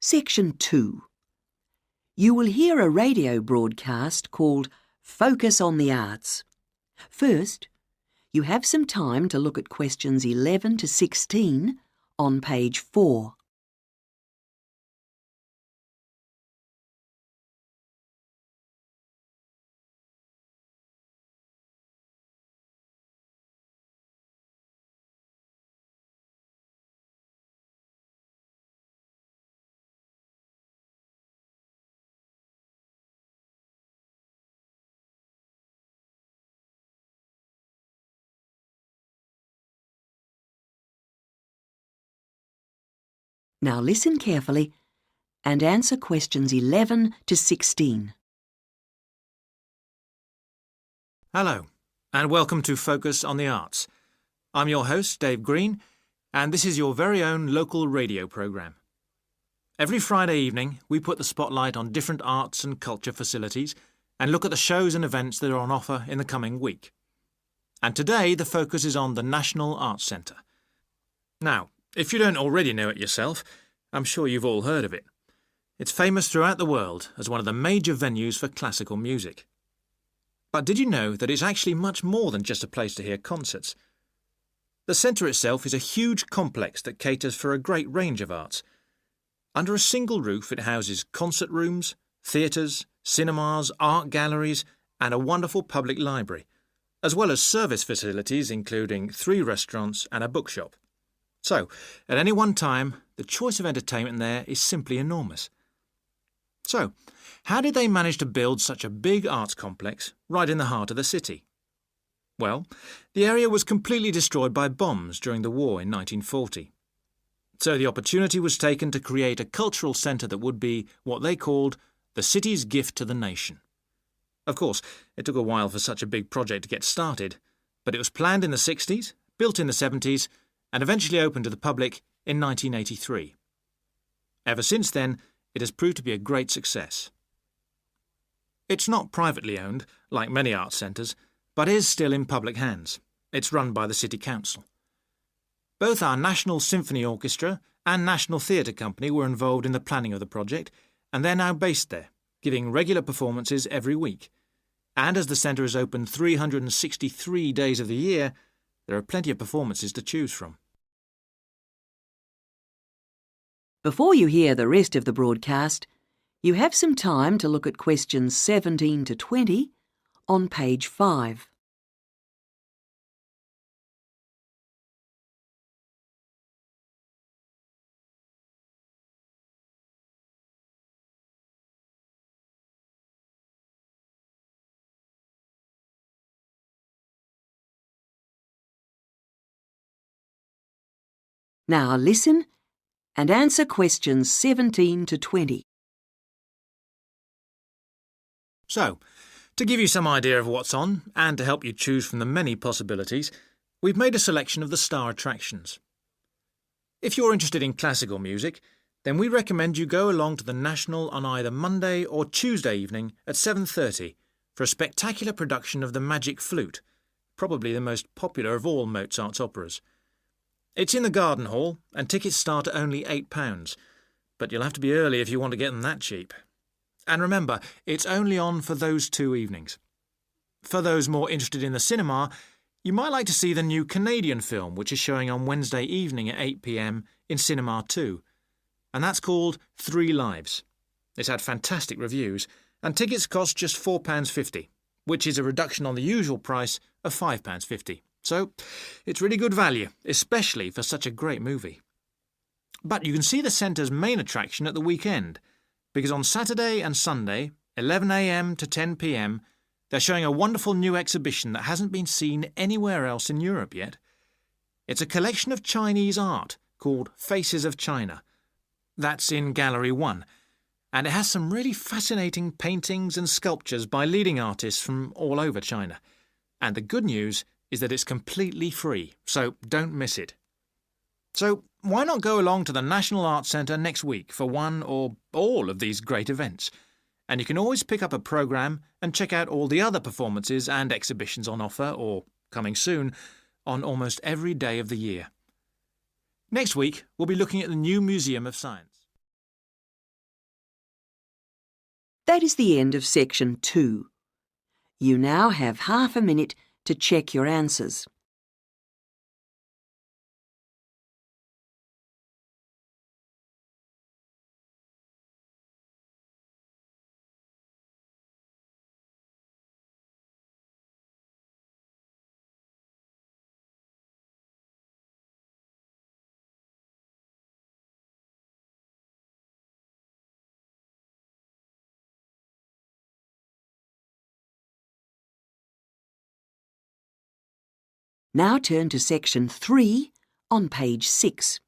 Section 2. You will hear a radio broadcast called Focus on the Arts. First, you have some time to look at questions 11 to 16 on page 4. Now listen carefully and answer questions 11 to 16. Hello, and welcome to Focus on the Arts. I'm your host, Dave Green, and this is your very own local radio programme. Every Friday evening, we put the spotlight on different arts and culture facilities and look at the shows and events that are on offer in the coming week. And today, the focus is on the National Arts Centre. Now, if you don't already know it yourself, I'm sure you've all heard of it. It's famous throughout the world as one of the major venues for classical music. But did you know that it's actually much more than just a place to hear concerts? The centre itself is a huge complex that caters for a great range of arts. Under a single roof it houses concert rooms, theatres, cinemas, art galleries and a wonderful public library, as well as service facilities including 3 restaurants and a bookshop. So, at any one time, the choice of entertainment there is simply enormous. So, how did they manage to build such a big arts complex right in the heart of the city? Well, the area was completely destroyed by bombs during the war in 1940. So the opportunity was taken to create a cultural centre that would be what they called the city's gift to the nation. Of course, it took a while for such a big project to get started, but it was planned in the 60s, built in the 70s, and eventually opened to the public in 1983. Ever since then, it has proved to be a great success. It's not privately owned, like many arts centres, but is still in public hands. It's run by the City Council. Both our National Symphony Orchestra and National Theatre Company were involved in the planning of the project, and they're now based there, giving regular performances every week. And as the centre is open 363 days of the year, there are plenty of performances to choose from. Before you hear the rest of the broadcast, you have some time to look at questions 17 to 20 on page 5. Now listen and answer questions 17 to 20. So, to give you some idea of what's on, and to help you choose from the many possibilities, we've made a selection of the star attractions. If you're interested in classical music, then we recommend you go along to the National on either Monday or Tuesday evening at 7:30 for a spectacular production of The Magic Flute, probably the most popular of all Mozart's operas. It's in the Garden Hall, and tickets start at only £8, but you'll have to be early if you want to get them that cheap. And remember, it's only on for those 2 evenings. For those more interested in the cinema, you might like to see the new Canadian film, which is showing on Wednesday evening at 8 p.m. in Cinema 2, and that's called 3 Lives. It's had fantastic reviews, and tickets cost just £4.50, which is a reduction on the usual price of £5.50. So, it's really good value, especially for such a great movie. But you can see the centre's main attraction at the weekend, because on Saturday and Sunday, 11 a.m. to 10 p.m, they're showing a wonderful new exhibition that hasn't been seen anywhere else in Europe yet. It's a collection of Chinese art called Faces of China. That's in Gallery 1, and it has some really fascinating paintings and sculptures by leading artists from all over China. And the good news is that it's completely free, so don't miss it. So why not go along to the National Arts Centre next week for one or all of these great events? And you can always pick up a programme and check out all the other performances and exhibitions on offer, or coming soon, on almost every day of the year. Next week, we'll be looking at the new Museum of Science. That is the end of section 2. You now have half a minute to check your answers. Now turn to section 3 on page 6.